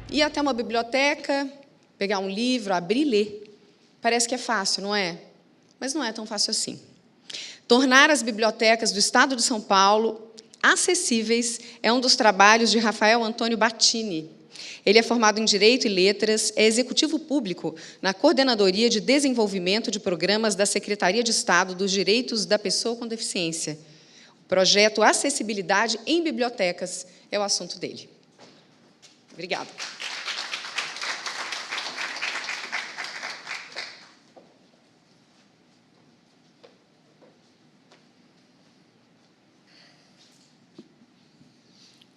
ir até uma biblioteca, pegar um livro, abrir e ler. Parece que é fácil, não é? Mas não é tão fácil assim. Tornar as bibliotecas do Estado de São Paulo acessíveis é um dos trabalhos de Rafael Antônio Battini. Ele é formado em Direito e Letras, é executivo público na Coordenadoria de Desenvolvimento de Programas da Secretaria de Estado dos Direitos da Pessoa com Deficiência. O projeto Acessibilidade em Bibliotecas é o assunto dele. Obrigada.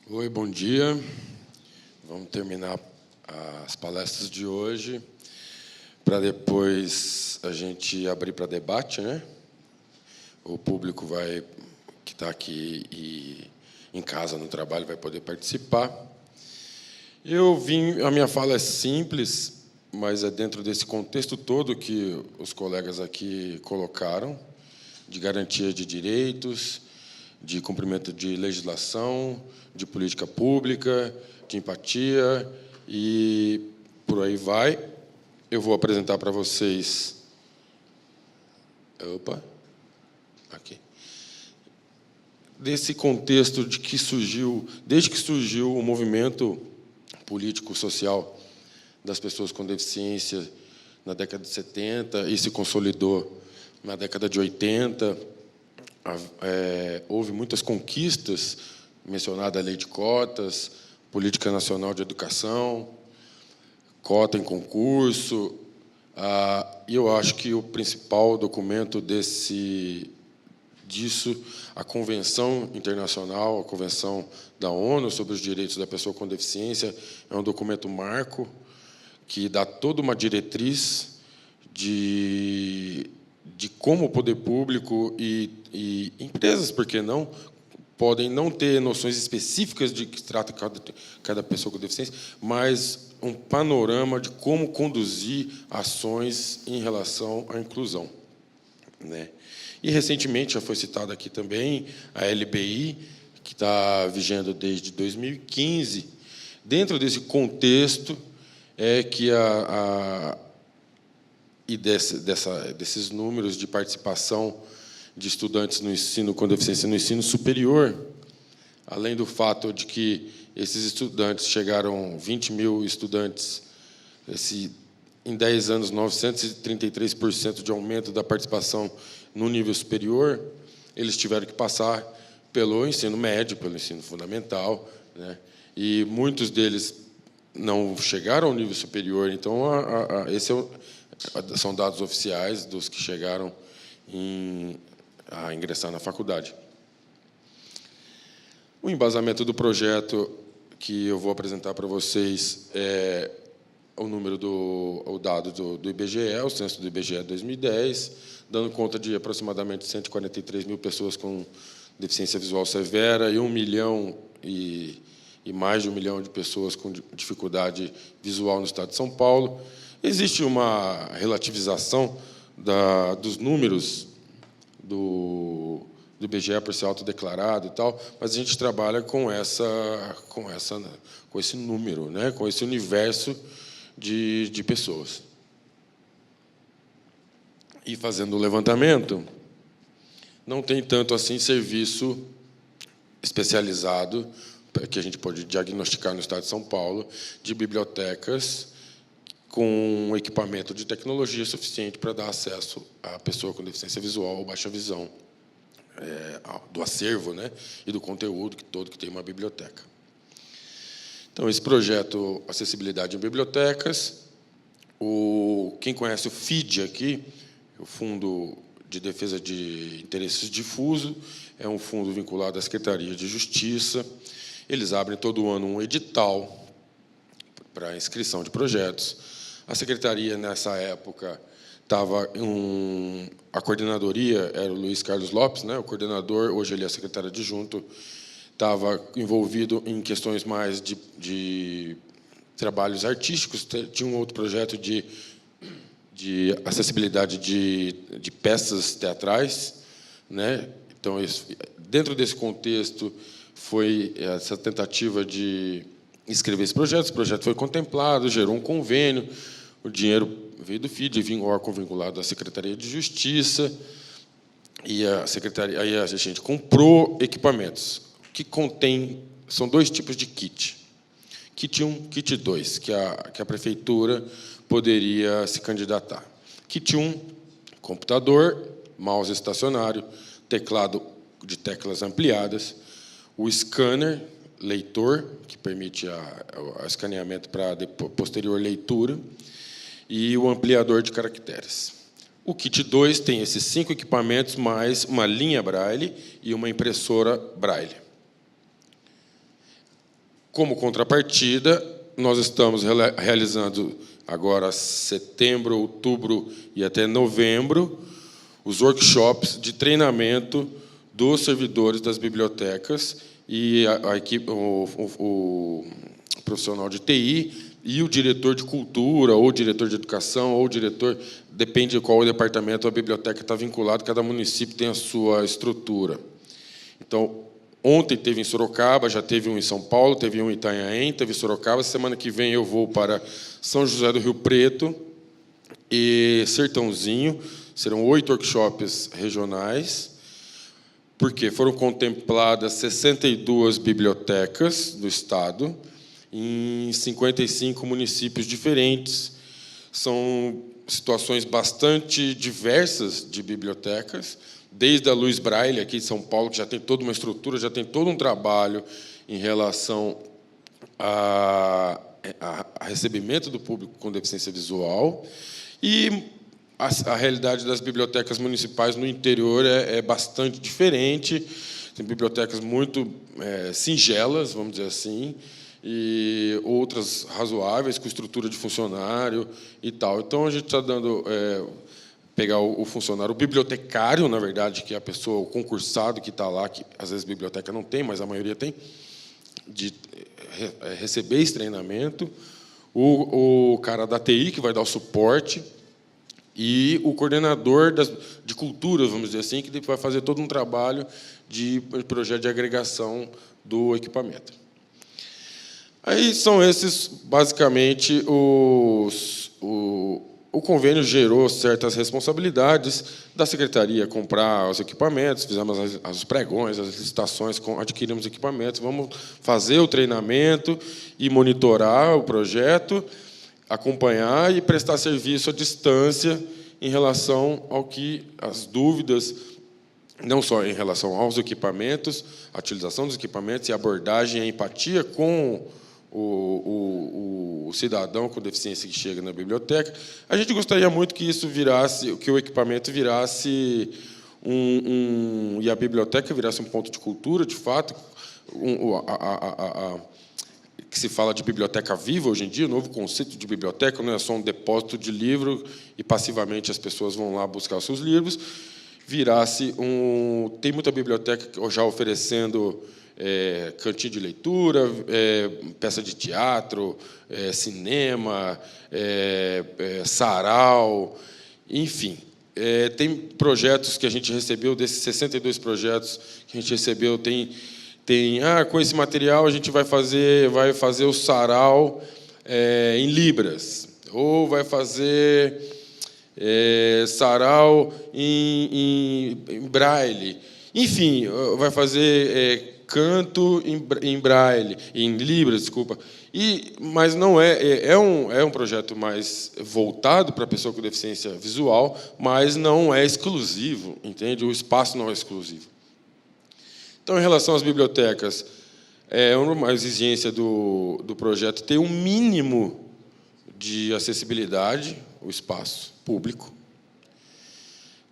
Oi, bom dia. Vamos terminar as palestras de hoje, para depois a gente abrir para debate, né? O público que está aqui e em casa, no trabalho, vai poder participar. A minha fala é simples, mas é dentro desse contexto todo que os colegas aqui colocaram, de garantia de direitos, de cumprimento de legislação, de política pública, de empatia, e por aí vai. Eu vou apresentar para vocês... Aqui. Desse contexto desde que surgiu o movimento político-social das pessoas com deficiência na década de 70 e se consolidou na década de 80, houve muitas conquistas, mencionada a lei de cotas, política nacional de educação, cota em concurso, e eu acho que o principal documento disso, a Convenção Internacional, a Convenção da ONU sobre os Direitos da Pessoa com Deficiência, é um documento marco que dá toda uma diretriz de como o poder público e empresas, por que não, podem não ter noções específicas de que trata cada pessoa com deficiência, mas um panorama de como conduzir ações em relação à inclusão, né? E, recentemente, já foi citada aqui também a LBI, que está vigendo desde 2015. Dentro desse contexto é que desses números de participação de estudantes no ensino com deficiência no ensino superior, além do fato de que esses estudantes chegaram 20 mil estudantes, em 10 anos, 933% de aumento da participação no nível superior, eles tiveram que passar pelo ensino médio, pelo ensino fundamental, né? E muitos deles não chegaram ao nível superior. Então, são dados oficiais dos que chegaram a ingressar na faculdade. O embasamento do projeto que eu vou apresentar para vocês é o dado do IBGE, o censo do IBGE 2010, dando conta de aproximadamente 143 mil pessoas com deficiência visual severa e 1 milhão e mais de 1 milhão de pessoas com dificuldade visual no estado de São Paulo. Existe uma relativização dos números do IBGE por ser autodeclarado e tal, mas a gente trabalha com esse número, né? Com esse universo de pessoas. E, fazendo o levantamento, não tem tanto assim serviço especializado que a gente pode diagnosticar no estado de São Paulo de bibliotecas com equipamento de tecnologia suficiente para dar acesso à pessoa com deficiência visual ou baixa visão, do acervo, né, e do conteúdo todo que tem uma biblioteca. Então, esse projeto Acessibilidade em Bibliotecas, quem conhece o FID aqui, o Fundo de Defesa de Interesses Difusos, é um fundo vinculado à Secretaria de Justiça. Eles abrem todo ano um edital para inscrição de projetos. A secretaria, nessa época, a coordenadoria era o Luiz Carlos Lopes, né, o coordenador, hoje ele é secretário adjunto, estava envolvido em questões mais de trabalhos artísticos, tinha um outro projeto de acessibilidade de peças teatrais, né? Então, dentro desse contexto, foi essa tentativa de escrever esse projeto foi contemplado, gerou um convênio, o dinheiro veio do FID, vinha um órgão vinculado à Secretaria de Justiça, e aí a gente comprou equipamentos, que contém, são 2 tipos de kit. Kit 1, kit 2, que a prefeitura poderia se candidatar. Kit 1, computador, mouse estacionário, teclado de teclas ampliadas, o scanner, leitor, que permite o escaneamento para posterior leitura, e o ampliador de caracteres. O kit 2 tem esses 5 equipamentos, mais uma linha Braille e uma impressora Braille. Como contrapartida, nós estamos realizando agora setembro, outubro e até novembro os workshops de treinamento dos servidores das bibliotecas e a equipe, o profissional de TI e o diretor de cultura, ou diretor de educação, ou diretor, depende de qual departamento a biblioteca está vinculado, cada município tem a sua estrutura. Então, ontem teve em Sorocaba, já teve um em São Paulo, teve um em Itanhaém, teve em Sorocaba. Semana que vem eu vou para São José do Rio Preto e Sertãozinho. Serão 8 workshops regionais, porque foram contempladas 62 bibliotecas do Estado, em 55 municípios diferentes. São situações bastante diversas de bibliotecas, desde a Luiz Braille, aqui de São Paulo, que já tem toda uma estrutura, já tem todo um trabalho em relação a recebimento do público com deficiência visual, e a realidade das bibliotecas municipais no interior é bastante diferente. Tem bibliotecas muito singelas, vamos dizer assim, e outras razoáveis, com estrutura de funcionário e tal. Então, a gente está dando... pegar o funcionário, o bibliotecário, na verdade, que é a pessoa, o concursado que está lá, que às vezes a biblioteca não tem, mas a maioria tem, de receber esse treinamento, o cara da TI, que vai dar o suporte, e o coordenador de cultura, vamos dizer assim, que vai fazer todo um trabalho de projeto de agregação do equipamento. Aí são esses, basicamente, o convênio gerou certas responsabilidades da secretaria comprar os equipamentos, fizemos os pregões, as licitações, adquirimos equipamentos, vamos fazer o treinamento e monitorar o projeto, acompanhar e prestar serviço à distância em relação ao que as dúvidas, não só em relação aos equipamentos, a utilização dos equipamentos e a abordagem, a empatia com o cidadão com deficiência que chega na biblioteca. A gente gostaria muito que isso virasse, que o equipamento virasse e a biblioteca virasse um ponto de cultura, de fato, que se fala de biblioteca viva hoje em dia, o novo conceito de biblioteca não é só um depósito de livro e passivamente as pessoas vão lá buscar os seus livros, virasse tem muita biblioteca já oferecendo cantinho de leitura, peça de teatro, cinema, sarau, enfim. Tem projetos que a gente recebeu, desses 62 projetos que a gente recebeu, com esse material a gente vai fazer o sarau em Libras, ou vai fazer sarau em Braille, enfim, vai fazer canto em Braille, em Libras, desculpa. Mas não é um projeto mais voltado para a pessoa com deficiência visual, mas não é exclusivo, entende? O espaço não é exclusivo. Então, em relação às bibliotecas, uma exigência do projeto ter um mínimo de acessibilidade, o espaço público,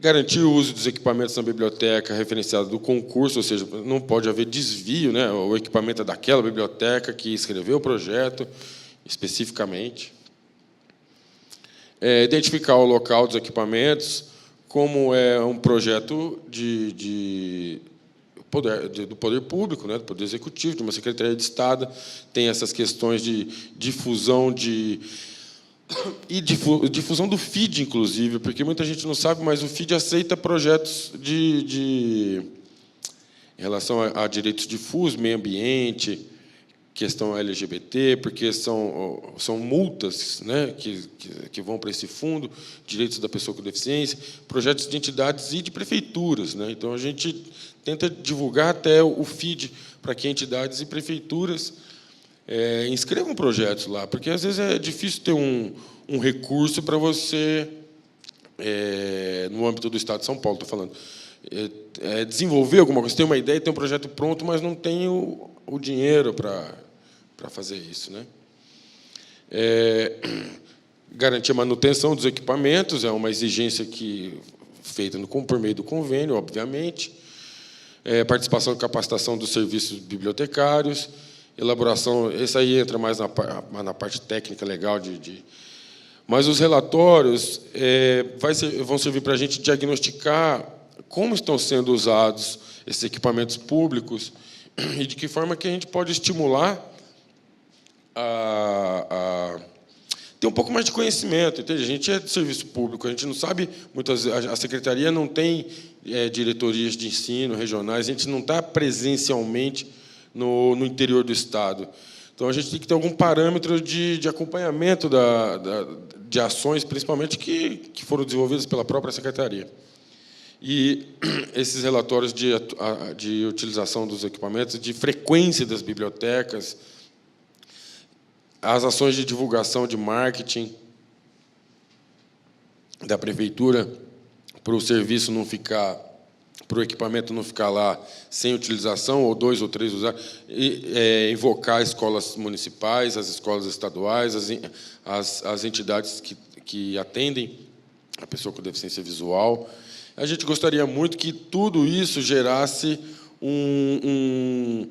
garantir o uso dos equipamentos na biblioteca referenciado do concurso, ou seja, não pode haver desvio, né? O equipamento é daquela biblioteca que escreveu o projeto, especificamente. Identificar o local dos equipamentos, como é um projeto do poder público, né? Do poder executivo, de uma secretaria de Estado, tem essas questões de difusão e difusão do FID, inclusive, porque muita gente não sabe, mas o FID aceita projetos em relação a direitos difusos, meio ambiente, questão LGBT, porque são multas, né, que vão para esse fundo, direitos da pessoa com deficiência, projetos de entidades e de prefeituras, né? Então, a gente tenta divulgar até o feed para que entidades e prefeituras inscrevam projetos lá, porque, às vezes, é difícil ter um recurso para você, no âmbito do Estado de São Paulo, estou falando, desenvolver alguma coisa. Você tem uma ideia, tem um projeto pronto, mas não tem o dinheiro para fazer isso, né? Garantir a manutenção dos equipamentos é uma exigência feita por meio do convênio, obviamente. Participação e capacitação dos serviços bibliotecários, elaboração, esse aí entra mais na parte técnica legal mas os relatórios vão servir para a gente diagnosticar como estão sendo usados esses equipamentos públicos e de que forma que a gente pode estimular a ter um pouco mais de conhecimento. Entende? A gente é de serviço público, a gente não sabe, a secretaria não tem diretorias de ensino regionais, a gente não está presencialmente no interior do Estado. Então, a gente tem que ter algum parâmetro de acompanhamento de ações, principalmente que foram desenvolvidas pela própria secretaria. E esses relatórios de utilização dos equipamentos, de frequência das bibliotecas, as ações de divulgação de marketing da prefeitura para o serviço não ficar, para o equipamento não ficar lá sem utilização, ou 2 ou 3 usar, e invocar escolas municipais, as escolas estaduais, as entidades que atendem a pessoa com deficiência visual. A gente gostaria muito que tudo isso gerasse um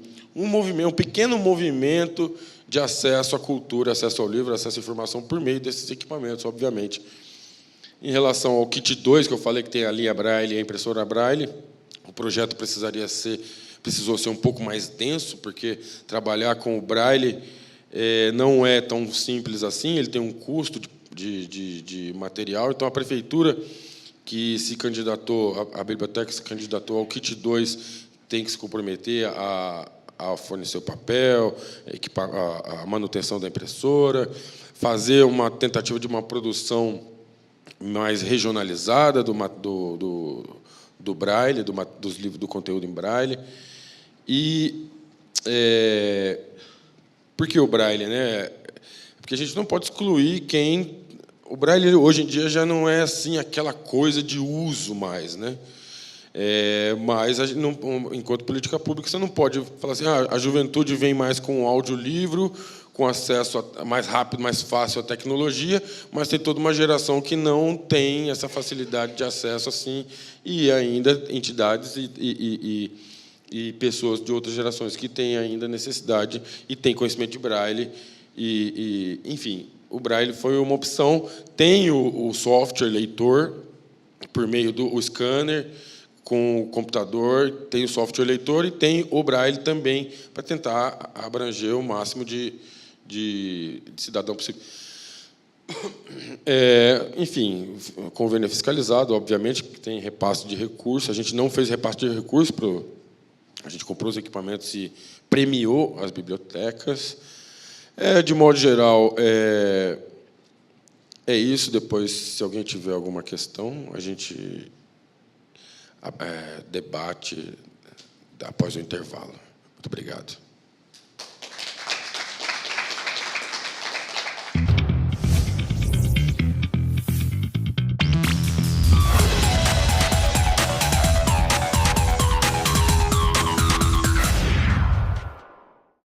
pequeno movimento de acesso à cultura, acesso ao livro, acesso à informação por meio desses equipamentos, obviamente. Em relação ao kit 2, que eu falei que tem a linha Braille e a impressora Braille, o projeto precisou ser um pouco mais denso, porque trabalhar com o Braille não é tão simples assim, ele tem um custo de material. Então, a prefeitura que se candidatou, a biblioteca se candidatou ao kit 2, tem que se comprometer a fornecer o papel, a manutenção da impressora, fazer uma tentativa de uma produção mais regionalizada do Braille, dos livros, do conteúdo em Braille. E por que o Braille, né? Porque a gente não pode excluir o Braille hoje em dia já não é assim aquela coisa de uso mais, né? Mas enquanto política pública você não pode falar assim: a juventude vem mais com o audiolivro, com acesso mais rápido, mais fácil à tecnologia, mas tem toda uma geração que não tem essa facilidade de acesso assim, e ainda entidades e pessoas de outras gerações que têm ainda necessidade e têm conhecimento de Braille. Enfim, o Braille foi uma opção. Tem o software leitor, por meio do scanner, com o computador, tem o software leitor e tem o Braille também, para tentar abranger o máximo de cidadão possível. Enfim, o convênio é fiscalizado, obviamente, que tem repasse de recursos. A gente não fez repasse de recursos, a gente comprou os equipamentos e premiou as bibliotecas. De modo geral, é isso. Depois, se alguém tiver alguma questão, a gente debate após o intervalo. Muito obrigado.